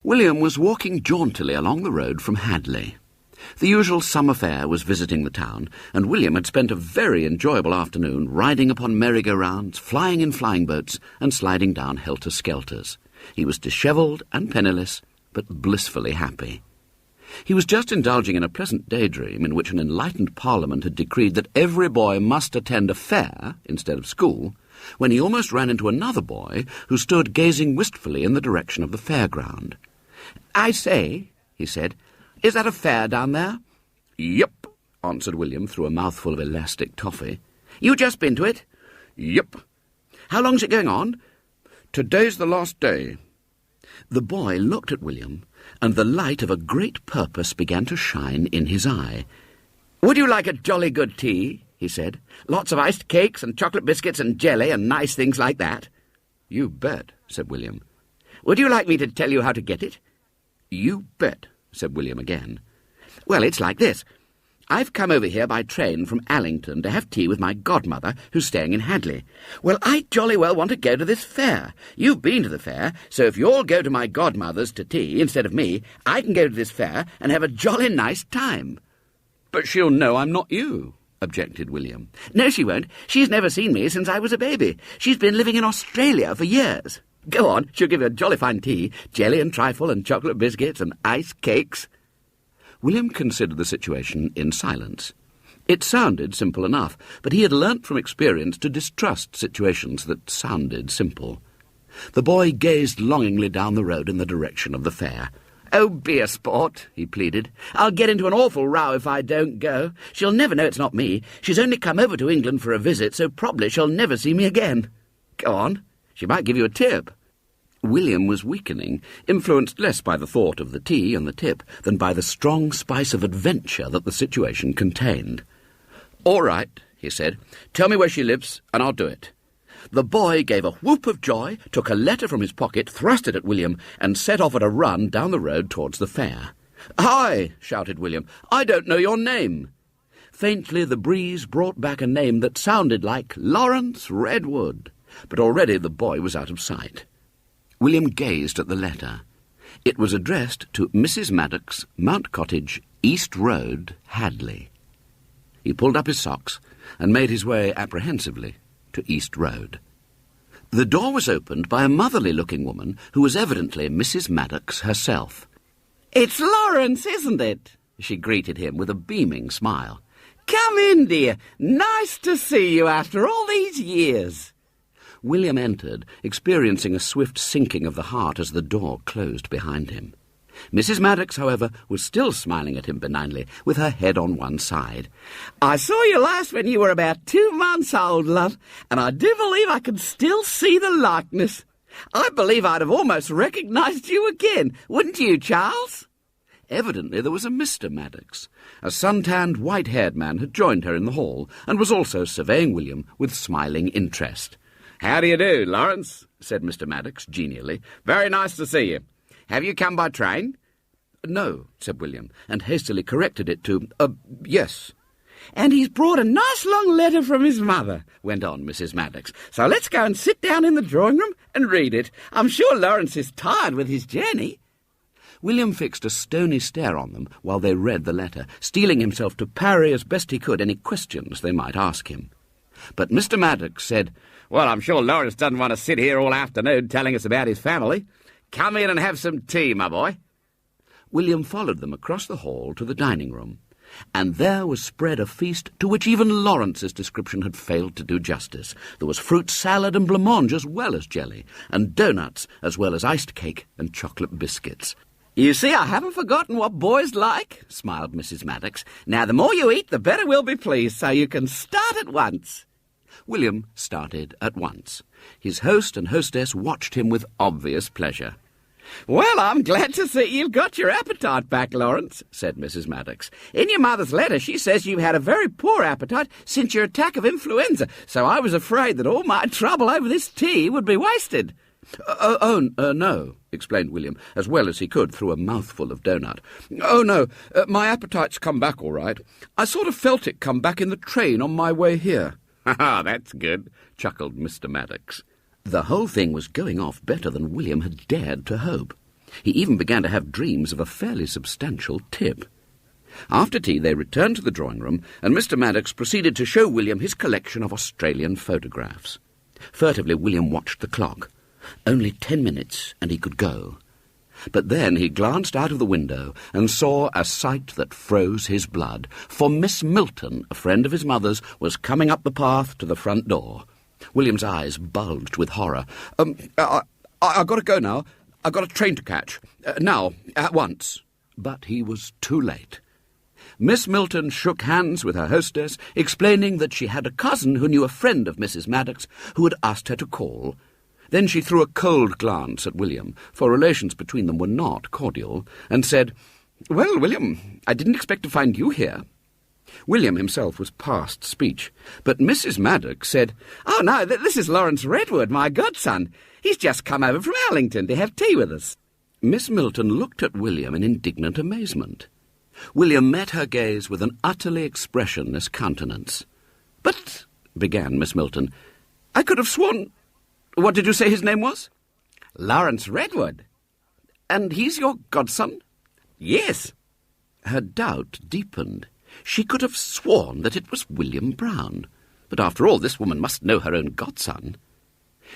William was walking jauntily along the road from Hadley. The usual summer fair was visiting the town, and William had spent a very enjoyable afternoon riding upon merry-go-rounds, flying in flying boats, and sliding down helter-skelters. He was dishevelled and penniless, but blissfully happy. He was just indulging in a pleasant daydream in which an enlightened Parliament had decreed that every boy must attend a fair instead of school, when he almost ran into another boy who stood gazing wistfully in the direction of the fairground. "I say," he said, "is that a fair down there?" "Yep," answered William through a mouthful of elastic toffee. "You just been to it?" "Yep." "How long's it going on?" "Today's the last day." The boy looked at William, and the light of a great purpose began to shine in his eye. "Would you like a jolly good tea?" he said. "Lots of iced cakes and chocolate biscuits and jelly and nice things like that." "You bet," said William. "Would you like me to tell you how to get it?" "You bet," said William again. "Well, it's like this. I've come over here by train from Allington to have tea with my godmother, who's staying in Hadley. Well, I jolly well want to go to this fair. You've been to the fair, so if you'll go to my godmother's to tea instead of me, I can go to this fair and have a jolly nice time." "But she'll know I'm not you," objected William. "No, she won't. She's never seen me since I was a baby. She's been living in Australia for years. Go on, she'll give you a jolly fine tea, jelly and trifle and chocolate biscuits and ice cakes." William considered the situation in silence. It sounded simple enough, but he had learnt from experience to distrust situations that sounded simple. The boy gazed longingly down the road in the direction of the fair. "Oh, be a sport," he pleaded. "I'll get into an awful row if I don't go. She'll never know it's not me. She's only come over to England for a visit, so probably she'll never see me again. Go on. She might give you a tip." William was weakening, influenced less by the thought of the tea and the tip than by the strong spice of adventure that the situation contained. "All right," he said. "Tell me where she lives, and I'll do it." The boy gave a whoop of joy, took a letter from his pocket, thrust it at William, and set off at a run down the road towards the fair. "Hi!" shouted William. "I don't know your name." Faintly the breeze brought back a name that sounded like Laurence Redwood, but already the boy was out of sight. William gazed at the letter. It was addressed to Mrs. Maddox, Mount Cottage, East Road, Hadley. He pulled up his socks and made his way apprehensively to East Road. The door was opened by a motherly-looking woman who was evidently Mrs. Maddox herself. "It's Laurence, isn't it?" she greeted him with a beaming smile. "Come in, dear. Nice to see you after all these years." William entered, experiencing a swift sinking of the heart as the door closed behind him. Mrs. Maddox, however, was still smiling at him benignly, with her head on one side. "I saw you last when you were about 2 months old, love, and I do believe I can still see the likeness. I believe I'd have almost recognised you again, wouldn't you, Charles?" Evidently there was a Mr. Maddox. A sun-tanned, white-haired man had joined her in the hall, and was also surveying William with smiling interest. "How do you do, Laurence?" said Mr. Maddox genially. "Very nice to see you. Have you come by train?" "No," said William, and hastily corrected it to, yes. "And he's brought a nice long letter from his mother," went on Mrs. Maddox. "So let's go and sit down in the drawing-room and read it. I'm sure Laurence is tired with his journey." William fixed a stony stare on them while they read the letter, steeling himself to parry as best he could any questions they might ask him. But Mr. Maddox said, "Well, I'm sure Laurence doesn't want to sit here all afternoon telling us about his family. Come in and have some tea, my boy." William followed them across the hall to the dining-room, and there was spread a feast to which even Laurence's description had failed to do justice. There was fruit salad and blancmange as well as jelly, and doughnuts as well as iced cake and chocolate biscuits. "You see, I haven't forgotten what boys like," smiled Mrs. Maddox. "Now, the more you eat, the better we'll be pleased, so you can start at once." William started at once. His host and hostess watched him with obvious pleasure. "Well, I'm glad to see you've got your appetite back, Laurence," said Mrs. Maddox. "In your mother's letter she says you've had a very poor appetite since your attack of influenza, so I was afraid that all my trouble over this tea would be wasted." No, explained William, as well as he could through a mouthful of doughnut. "Oh, no, my appetite's come back all right. I sort of felt it come back in the train on my way here." "Ha, that's good," chuckled Mr. Maddox. The whole thing was going off better than William had dared to hope. He even began to have dreams of a fairly substantial tip. After tea they returned to the drawing-room, and Mr. Maddox proceeded to show William his collection of Australian photographs. Furtively William watched the clock. Only 10 minutes, and he could go. But then he glanced out of the window and saw a sight that froze his blood, for Miss Milton, a friend of his mother's, was coming up the path to the front door. William's eyes bulged with horror. I've got to go now. I've got a train to catch. Now, at once. But he was too late. Miss Milton shook hands with her hostess, explaining that she had a cousin who knew a friend of Mrs. Maddox who had asked her to call. Then she threw a cold glance at William, for relations between them were not cordial, and said, "Well, William, I didn't expect to find you here." William himself was past speech, but Mrs. Maddox said, "Oh, no, this is Laurence Redwood, my godson. He's just come over from Allington to have tea with us." Miss Milton looked at William in indignant amazement. William met her gaze with an utterly expressionless countenance. "But," began Miss Milton, "I could have sworn—" "What did you say his name was?" "Laurence Redwood." "And he's your godson?" "Yes." Her doubt deepened. She could have sworn that it was William Brown. But after all, this woman must know her own godson.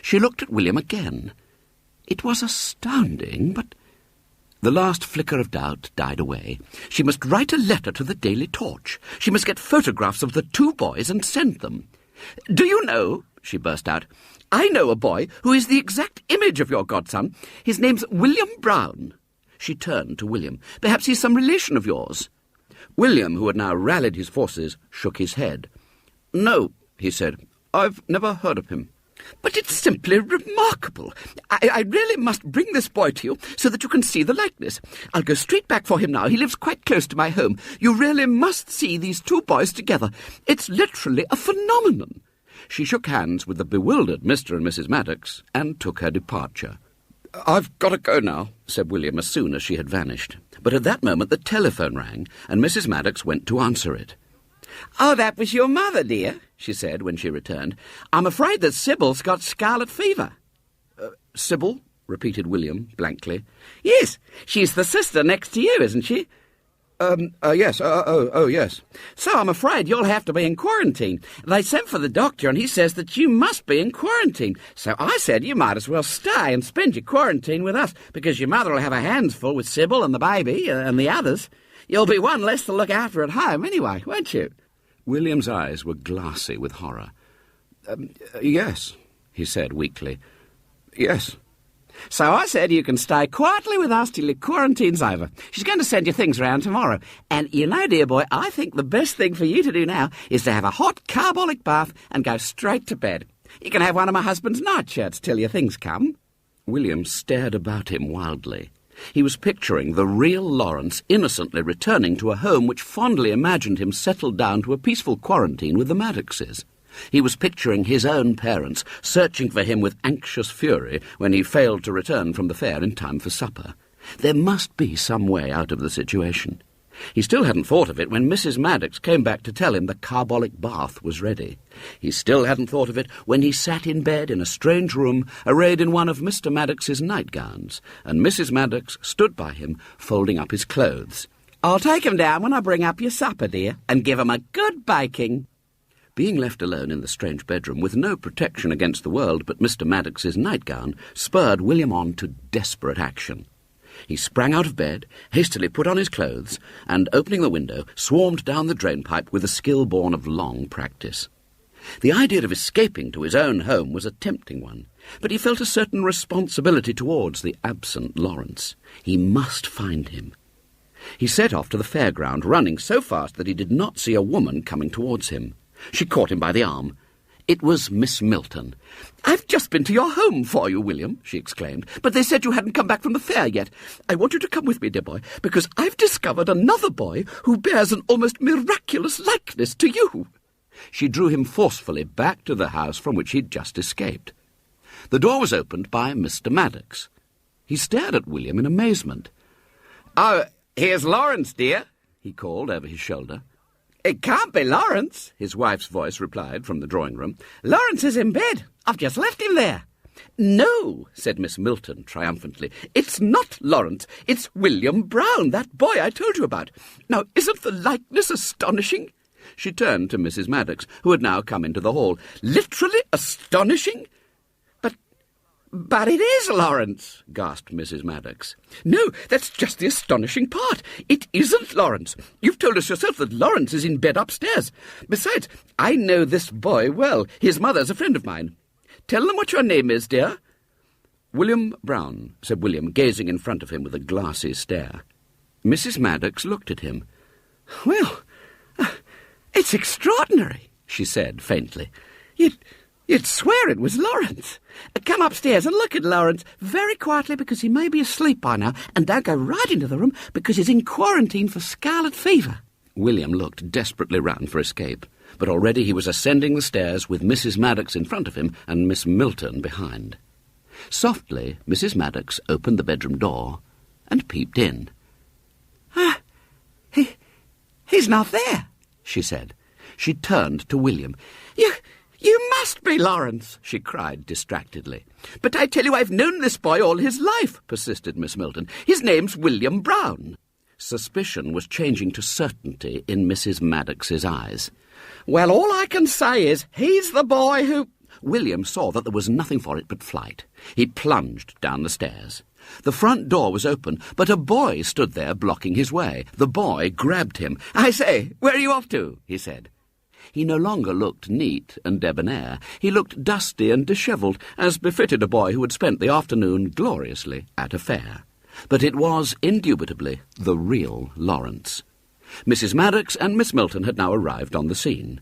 She looked at William again. It was astounding, but the last flicker of doubt died away. She must write a letter to the Daily Torch. She must get photographs of the two boys and send them. "Do you know," she burst out, "I know a boy who is the exact image of your godson. His name's William Brown." She turned to William. "Perhaps he's some relation of yours." William, who had now rallied his forces, shook his head. "No," he said, "I've never heard of him." "But it's simply remarkable. I really must bring this boy to you so that you can see the likeness. I'll go straight back for him now. He lives quite close to my home. You really must see these two boys together. It's literally a phenomenon." She shook hands with the bewildered Mr. and Mrs. Maddox and took her departure. "I've got to go now," said William as soon as she had vanished. But at that moment the telephone rang, and Mrs. Maddox went to answer it. "Oh, that was your mother, dear," she said when she returned. "I'm afraid that Sybil's got scarlet fever." "Sybil?" repeated William blankly. "Yes, she's the sister next to you, isn't she?" Yes, yes. "So I'm afraid you'll have to be in quarantine. They sent for the doctor and he says that you must be in quarantine. So I said you might as well stay and spend your quarantine with us, because your mother will have her hands full with Sybil and the baby and the others. You'll be one less to look after at home anyway, won't you?" William's eyes were glassy with horror. Yes, he said weakly. "Yes." "So I said you can stay quietly with us till your quarantine's over. She's going to send your things round tomorrow. And you know, dear boy, I think the best thing for you to do now is to have a hot carbolic bath and go straight to bed. You can have one of my husband's nightshirts till your things come." William stared about him wildly. He was picturing the real Laurence innocently returning to a home which fondly imagined him settled down to a peaceful quarantine with the Maddoxes. He was picturing his own parents searching for him with anxious fury when he failed to return from the fair in time for supper. There must be some way out of the situation. He still hadn't thought of it when Mrs. Maddox came back to tell him the carbolic bath was ready. He still hadn't thought of it when he sat in bed in a strange room arrayed in one of Mr. Maddox's nightgowns, and Mrs. Maddox stood by him, folding up his clothes. "I'll take him down when I bring up your supper, dear, and give him a good baking." Being left alone in the strange bedroom with no protection against the world but Mr. Maddox's nightgown spurred William on to desperate action. He sprang out of bed, hastily put on his clothes, and, opening the window, swarmed down the drainpipe with a skill born of long practice. The idea of escaping to his own home was a tempting one, but he felt a certain responsibility towards the absent Laurence. He must find him. He set off to the fairground, running so fast that he did not see a woman coming towards him. She caught him by the arm. It was Miss Milton. "I've just been to your home for you, William," she exclaimed, "but they said you hadn't come back from the fair yet. I want you to come with me, dear boy, because I've discovered another boy who bears an almost miraculous likeness to you." She drew him forcefully back to the house from which he'd just escaped. The door was opened by Mr. Maddox. He stared at William in amazement. "Oh, here's Laurence, dear," he called over his shoulder. "It can't be Laurence," his wife's voice replied from the drawing-room. "Laurence is in bed. I've just left him there." "No," said Miss Milton triumphantly. "It's not Laurence. It's William Brown, that boy I told you about. Now, isn't the likeness astonishing?" She turned to Mrs. Maddox, who had now come into the hall. "Literally astonishing?" But it is Laurence," gasped Mrs. Maddox. "No, that's just the astonishing part. It isn't Laurence. You've told us yourself that Laurence is in bed upstairs. Besides, I know this boy well. His mother's a friend of mine. Tell them what your name is, dear." "William Brown," said William, gazing in front of him with a glassy stare. Mrs. Maddox looked at him. "Well, it's extraordinary," she said faintly. You'd swear it was Laurence. Come upstairs and look at Laurence very quietly, because he may be asleep by now, and don't go right into the room because he's in quarantine for scarlet fever." William looked desperately round for escape, but already he was ascending the stairs with Mrs. Maddox in front of him and Miss Milton behind. Softly, Mrs. Maddox opened the bedroom door and peeped in. He's not there," she said. She turned to William. You must be Laurence," she cried distractedly. "But I tell you, I've known this boy all his life," persisted Miss Milton. "His name's William Brown." Suspicion was changing to certainty in Mrs. Maddox's eyes. "Well, all I can say is, he's the boy who—" William saw that there was nothing for it but flight. He plunged down the stairs. The front door was open, but a boy stood there blocking his way. The boy grabbed him. "I say, where are you off to?" he said. He no longer looked neat and debonair. He looked dusty and dishevelled, as befitted a boy who had spent the afternoon gloriously at a fair. But it was indubitably the real Laurence. Mrs. Maddox and Miss Milton had now arrived on the scene.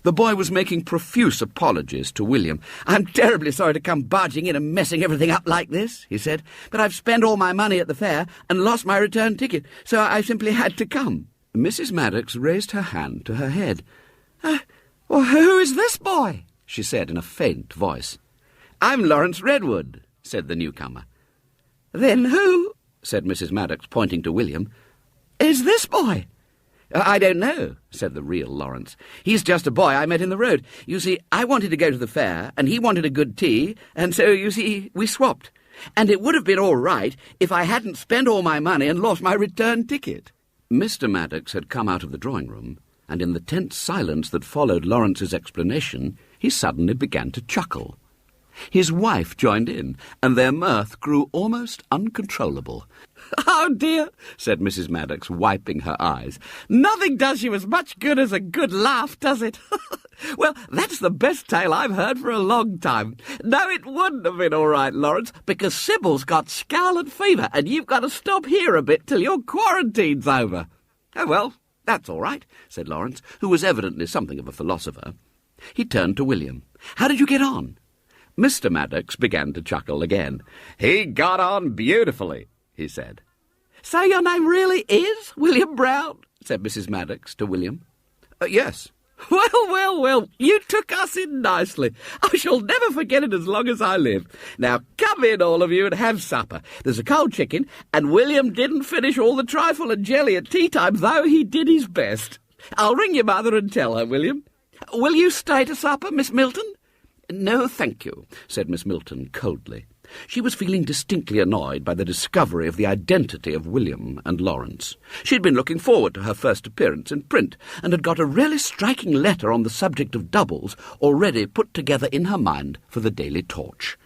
The boy was making profuse apologies to William. "I'm terribly sorry to come barging in and messing everything up like this," he said, "but I've spent all my money at the fair and lost my return ticket, so I simply had to come." Mrs. Maddox raised her hand to her head. Well, who is this boy?" she said in a faint voice. "I'm Laurence Redwood," said the newcomer. "Then who," said Mrs. Maddox, pointing to William, "is this boy?" "I don't know," said the real Laurence. "He's just a boy I met in the road. You see, I wanted to go to the fair, and he wanted a good tea, and so, you see, we swapped. And it would have been all right if I hadn't spent all my money and lost my return ticket." Mr. Maddox had come out of the drawing-room, and in the tense silence that followed Laurence's explanation, he suddenly began to chuckle. His wife joined in, and their mirth grew almost uncontrollable. "Oh, dear," said Mrs. Maddox, wiping her eyes. "Nothing does you as much good as a good laugh, does it? Well, that's the best tale I've heard for a long time. No, it wouldn't have been all right, Laurence, because Sybil's got scarlet fever, and you've got to stop here a bit till your quarantine's over." "Oh, well, that's all right," said Laurence, who was evidently something of a philosopher. He turned to William. "How did you get on?" Mr. Maddox began to chuckle again. "He got on beautifully," he said. "So your name really is William Brown?" said Mrs. Maddox to William. "Yes." Well, you took us in nicely. I shall never forget it as long as I live. Now come in, all of you, and have supper. There's a cold chicken, and William didn't finish all the trifle and jelly at tea time, though he did his best. I'll ring your mother and tell her, William. Will you stay to supper, Miss Milton?" "No, thank you," said Miss Milton coldly. She was feeling distinctly annoyed by the discovery of the identity of William and Laurence. She had been looking forward to her first appearance in print, and had got a really striking letter on the subject of doubles already put together in her mind for the Daily Torch.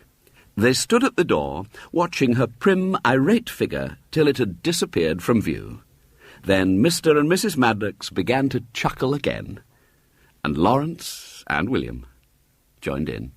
They stood at the door, watching her prim, irate figure till it had disappeared from view. Then Mr. and Mrs. Maddox began to chuckle again, and Laurence and William joined in.